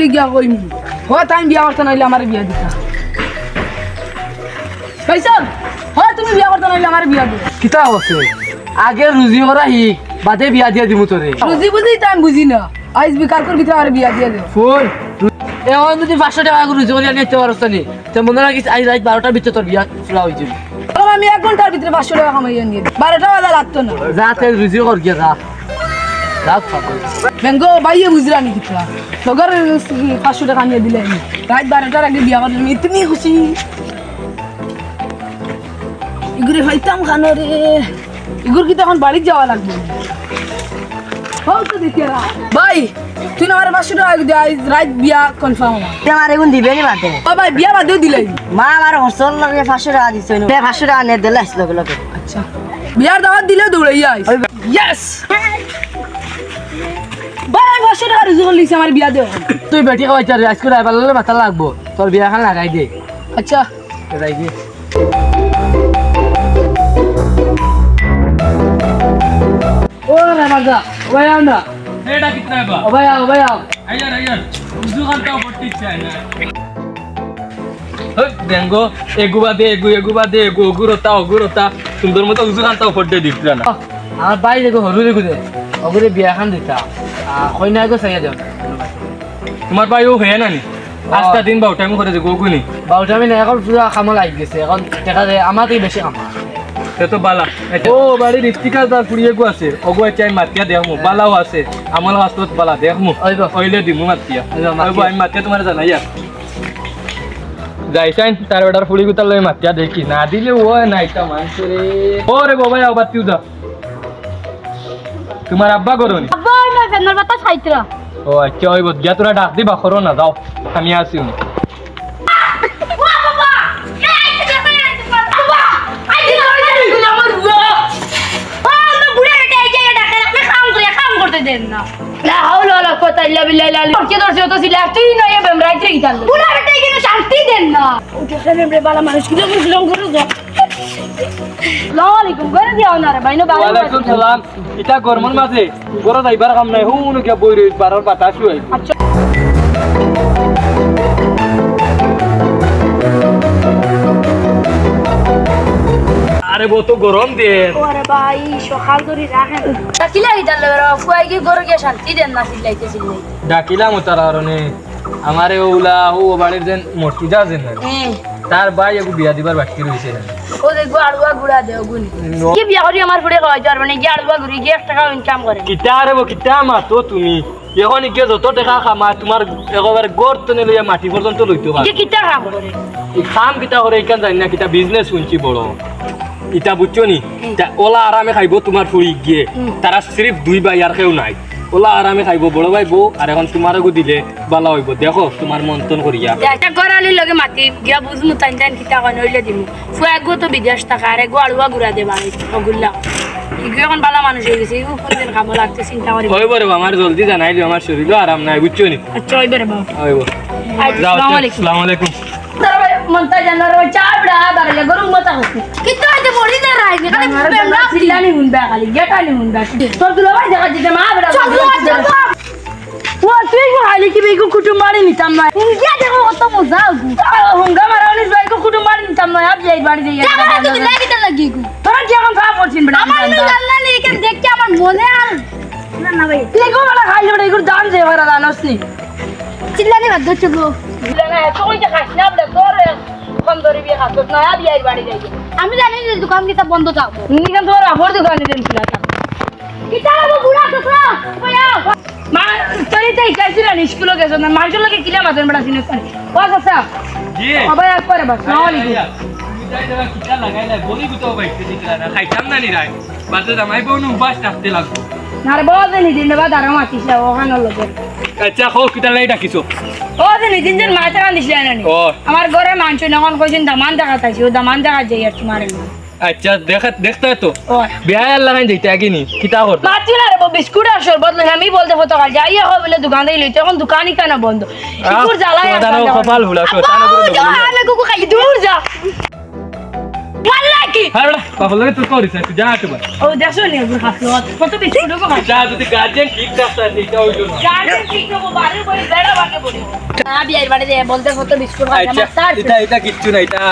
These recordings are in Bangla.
গুরি গিয়া কইমি ও টাইম বিয়া করতে নাইলে আমার বিয়া দিতা পয়সন ও তুমি বিয়া করতে নাইলে আমার বিয়া দিতা কিতা আছে আগে রুজি করা হিক বাদে বিয়া দিয়া দিমু তোরে বুঝি বুঝি টাইম বুঝি না আইস বিকার কর ভিতরে আমার বিয়া দিয়া দে ফোন এখন যদি 500 টাকা করে রুজি করিয়া নিতে পারছ নি তো মনে রাখিস আজ রাত 12টার ভিতরে তোর বিয়া ফুলা হয়ে যাবে আমি 1 ঘন্টার ভিতরে 500 টাকা কামাইয়া নিয়ে 12টা বাজা লাগতো না যাতে রুজি কর গিয়া রাত ফাঁকো বেঙ্গো বাইয়ে বুঝরা নি কিতা লগর 500 টাকা নিয়ে দিলে রাত 12টার আগে বিয়া করলাম ইতনি খুশি ইগুরে হইতাম খানো রে ইগুর কি তখন বাড়ি যাওয়া লাগবে হও তো দেখি ভাই তুই না আমার 500 টাকা দে রাত বিয়া কনফার্ম আমার এগুন দিবে নি মাতে ও ভাই বিয়া বাদেও দিলাই মা আমার হোস্টেল লাগে 500 টাকা দিছে নো 500 টাকা নে দিলে আসলো লগে আচ্ছা বিয়ার দাওয়াত দিলে দৌড়াই আইস ইয়েস ভাই 500 টাকা রুজি করলিস আমার বিয়া দেও তুই বেটি খাওয়াইতে আজ করে আইবার লাগলে মাথা লাগবো তোর বিয়া খান লাগাই দে আচ্ছা লাগাই দে ও রে বাজা ওই আনা এটা কিতনা है बा ও ভাই আও ভাই আও यार उर्दू का तो पट्टी चाहिए ना देंगो एगुबा दे एगु ओगुरोता सुंदर मत उर्दू का तो पट्टी दिखला ना আমার ভাই দেখো হরু দেখো দে ওগুলো বিয়া খান দিতা কইনা গো চাইয়া দেও তোমার ভাই ও है ना नी আজটা দিন বাউ টাইম করে দে গোগুনি বাউটা আমি না এখন পুরা কামল আই গেছে এখন টাকা দে আমারই বেশি কাম তে তো বালা ও বাড়ি রিস্তিকা দা কুড়িয়ে গো আছে ওগো চাই মাতিয়া দেখমু বালাও আছে আমল হাসত বালা দেখমু ওইগো। কইলে দিমু মাতিয়া ওইগো, মাতিয়া। ওইগো আমি মাতিয়া তোমার জানাইয়া যাইছাইন তার বেটার ফুড়ি গুতার লই মাতিয়া দেখি না দিলে ও নাইটা মানছে রে ওরে বাবা আও বাতিউ দা তোমার আব্বা করনি আব্বা না ফেনার বাতা ছাইত্রা ও আচ্ছা ওই গিয়া তোরা ডাক দিবা করো না যাও আমি আসি ওয়া বাবা কে আইছে দেখে বাবা আইছে আমার বুয়া আমার বুড়া বেটা এই জায়গা ডাকে আপনি কাম করতে দেন না লা হাওলা ওয়ালা কুওয়াতা ইল্লা বিল্লাহ কি দরছে তো সিলা তুই নয় বেম রাইতে গিতাল বুড়া বেটা এখানে শান্তি দেন না ওকে ফেলে রে বালা মানুষ কি বুঝলাম করে যা আসসালামু আলাইকুম করে দিও না রে ভাইনো বাবা ওয়ালাইকুম সালাম এটা গরমন মাঝে বড় যাইবার কাম নাই হুন কে বই রই বারার বাতাস হই আচ্ছা আরে বো তো গরম দে ওরে ভাই সকাল ধরে রাখেন তাকিলা গিতাল রে ফুয়াই কি ঘরে গিয়ে শান্তি দেন না সিলাইতে সিলাই ডাকিলাম তার কারণে আমারে ওলা ও বাড়ির যেন মর্তুজা যেন তার ভাই এগু বিয়া দিবার বাকি রইছে ও দেখো আড়ুয়া গুড়া দেও গুনি কি বিয়া করি আমার ফুড়ে খাওয়াই যার মানে কি আড়ুয়া গুড়ি কি 1 টাকা ইনকাম করে কিতা রে বো কিতা মাতো তুমি এখন কি যত টাকা খামা তোমার একেবারে গর্ত নে লইয়া মাটি পর্যন্ত লইতো পার কি কিটা কাম করে এই কাম কিতা করে ইকান জানি না কিতা বিজনেস শুনছি বড় ইটা বুঝছো নি ওলা আরামে খাইবো তোমার ফুড়ি গিয়ে তারা সিরিফ 2 ভাই আর কেউ নাই ওলা আরামে খাইবো বড় ভাই বউ আর এখন তোমার গো দিলে বালা হইব দেখো তোমার মন্তন করিয়া এটা গরালি লগে মাটি গিয়া বুঝমু তাই তাই কিটা কই নইলে দিমু ফুয়া গো তো বিদেশ টাকা আরে গো আড়ুয়া গুড়া দে বাড়ি ওগুলা ইগো এখন বালা মানুষ হয়ে গেছে ইগো কোন দিন খাবো লাগতে চিন্তা করি হইব রে আমার জলদি জানাই দিও আমার শরীরও আরাম নাই বুঝছো নি আচ্ছা ওইবারে বাবা হইব যাও আসসালামু আলাইকুম আসসালামু আলাইকুম মনতা জানার ওই চা বড়া দাঁড়ালে গরম মতা হচ্ছে কিটা আইতে বড়ি দে রাইবে খালি বেমরা সিলানি হুনবা খালি গেটানি হুনবা তোর দুলা ভাই দেখা দিতে মা বড়া ও তুই গো খালি কি বেগো কুটুম মারি নিতাম না ইন্ডিয়া দেখো কত মজা হুঙ্গা মারানিস বাইকো কুটুম মারি নিতাম না আব যাই বাড়ি যাই কেমন তুই লাগিতে লাগি গো তোরা কি এখন খাওয়া করছিস বড়া আমার না জানলা নেই কেন দেখতে আমার মনে আর না না ভাই তুই গো বড়া খাইলে বড়া এগুলো দাম যে ভাড়া দানস নি চিল্লানি বাদ দচ্ছে গো চিল্লানা এত কইতে খাস না বড়া তোর বন্ধরি বিয়ে খাস না আব যাই বাড়ি যাই আমি জানি যে দোকান কিটা বন্ধ থাকবো নিকান তোর আবার দোকানে দেন ছিল কিটা লাগো বুড়া তোরা ওয়া মা চলিতে ইকাইছিল না স্কুলে গেছ না মার্কেট লগে কিলা মাতেন বড়া সিনে পানি বাস আছে জি আবার এক করে বাস না হলি যাই দাদা কিটা লাগাই না বলি গুতো বাইতে দিলা না খাইতাম না নি রাই বাজে জামাই বউনু উপাস থাকতে লাগবো না রে বল দেনি দিন বাদ আর মাতিস ওখানে লগে আচ্ছা খো কিটা লাই ডাকিছো ও দেনি দিন দিন মাছ টাকা দিছ না নি ও আমার ঘরে মাংস নখন কইছেন দামান টাকা তাইছি ও দামান টাকা যাই আর তোমার আচ্ছা দেখতে তো ও বিয়া লাগাই দিতে আগিনি কিটা কর মাতি না রে বিস্কুট আর শরবত লই আমি বলতে ফটো কাল যাইয়া হবে বলে দোকান দেই লইতে এখন দোকানই কেন বন্ধ শিকুর জ্বালায় দানো কপাল ভুলা তো আমি গুগু খাই দূর যা মাল্লা কি হ্যাঁ বেটা বাবা লাগে তুই করিস তুই যা একটু বার ও দেখছো নি ওগুলো হাসলো কত বিস্কুট গো যা যদি গার্জেন ঠিক রাস্তা দিতে হইতো না গার্ডেন ঠিক করবো বাড়ির বই বেড়া ভাঙে পড়ে না বিয়ের বাড়ি দিয়ে বলতে কত বিস্কুট খাই আচ্ছা আমার তার এটা কিচ্ছু না এটা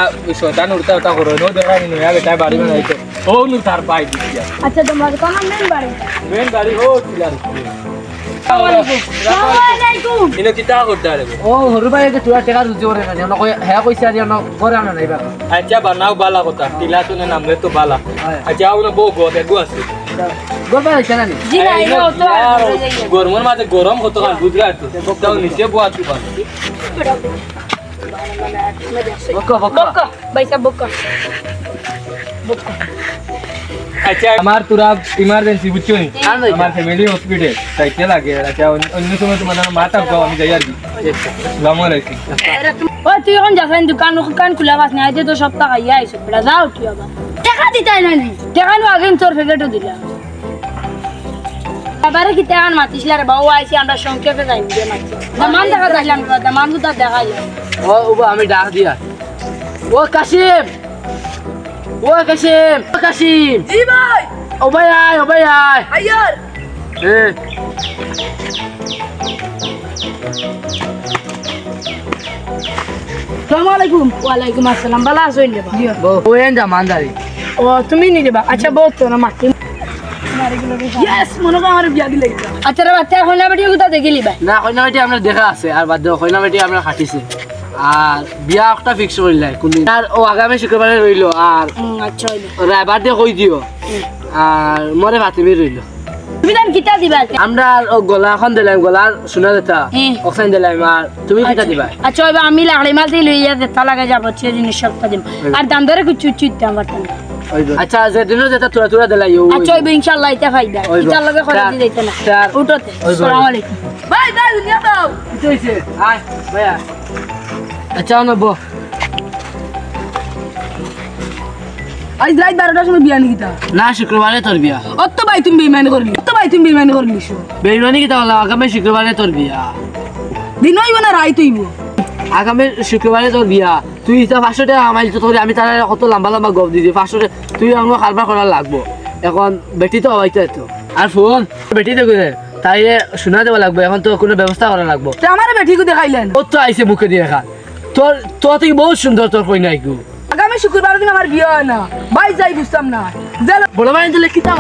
শয়তান উড়তা উড়তা করো নো দেখা নি না বেটা বাড়ি বানাইতো ও নু তার পাই দিছি আচ্ছা তোমরা তো আমার মেন বাড়ি মেন গাড়ি ও ছিলার আসসালামু আলাইকুম ইনো কিতা করতে আরে ও হরু ভাই যে তোরা টাকা রুজি করে না জানো হ্যাঁ কইছে আর জানো করে না নাই বা আচ্ছা বানাও বালা কথা টিলা তো নামলে তো বালা আচ্ছা আউনা বউ গো দেখো আছে গল্প আছে না নি জি না এটা তো গরমের মাঝে গরম হতো কারণ বুঝলা তো তাও নিচে বোয়া তুই পাস বক্কা বক্কা বক্কা বাইসা বক্কা আচ্ছা আমার তোরা ইমার্জেন্সি বুঝছো নি আমার ফ্যামিলি হসপিটাল তাইতে লাগে আচ্ছা অন্য সময় তোমার মাথা গাও আমি যাই আর কি আসসালামু আলাইকুম ও তুই এখন যাবেন দোকান খুলে বাস না আইতে তো সপ্তাহ খাইয়া আইছো বেটা যাও তুই আবার টাকা দিতাই না নি টাকা নো আগে তোর ফেকেটও দিলাম এবারে কি টাকা মাতিছিল রে বাবু আইছি আমরা সংক্ষেপে যাই দিয়ে মাতি দামান দেখা যাইলাম দামান গুতা দেখা যায় ও উবা আমি ডাক দিয়া ও কাশিম ও কাশিম জি ভাই ও ভাই আয় আয়ার এ আসসালামু আলাইকুম ওয়ালাইকুম আসসালাম ভালো আছো ইন্দে বা ও এন যা মানদারি ও তুমি নি দেবা আচ্ছা বহুত তো না মাতি ইয়েস মনে কর আমার বিয়া দিলে আচ্ছা রে বাচ্চা হইনা বেটি গুতা দেখিলি বা না কইনা বেটি আমরা দেখা আছে আর বাদ দাও কইনা বেটি আমরা খাটিছে আর বিয়া একটা ফিক্স করিলাই কোনদিন আর ও আগামী শুক্রবারে রইলো আর আচ্ছা হইলো রাইবার দিয়ে কই দিও আর মরে ভাতিমি রইলো তুমি দান কিতা দিবা আমরা আর ও গলা এখন দিলাম গলার শোনা যেতা অক্সাইন দিলাম আর তুমি কিটা দিবা আচ্ছা এবার আমি লাড়ি মাছ দিয়ে লইয়া যেতে লাগা যাব সে জিনিস সবটা দিম আর দাম ধরে কিছু চুট দাম বাড়তাম আচ্ছা যেদিনও যেটা তোরা দিলাই আচ্ছা ওই ইনশাআল্লাহ এটা ফাইদা ইতার লগে খরচ দিয়ে দিতে না উঠোতে আসসালামু আলাইকুম ভাই ভাই দুনিয়া দাও কি হইছে আয় ভাইয়া আচ্ছা নবো আজ রাত 12টার সময় বিয়া নিকিতা না শুক্রবারে তোর বিয়া অত ভাই তুমি বেইমানি করলি বেইমানি কিটা হলো আগামী শুক্রবারে তোর বিয়া দিন হইব না রাত হইব আগামী শুক্রবারে তোর বিয়া তুই এটা 500 টাকা আমাইল তো আমি তার কত লম্বা লম্বা গপ দিছি 500 টাকা তুই আমাকে কারবার করা লাগবো এখন বেটি তো হইতে তো আর ফোন বেটি দেখো তাই শোনা দেওয়া লাগবে এখন তো কোনো ব্যবস্থা করা লাগবো তে আমার বেঠিকু দেখাইলেন ও তো আইছে মুখে দিয়ে খা তোর থেকে বহুত সুন্দর তোর কই নাই গো আগামী শুক্রবার দিন আমার বিয়ে হয় না ভাই যাই বুঝতাম না বড় ভাই দিলে কিতা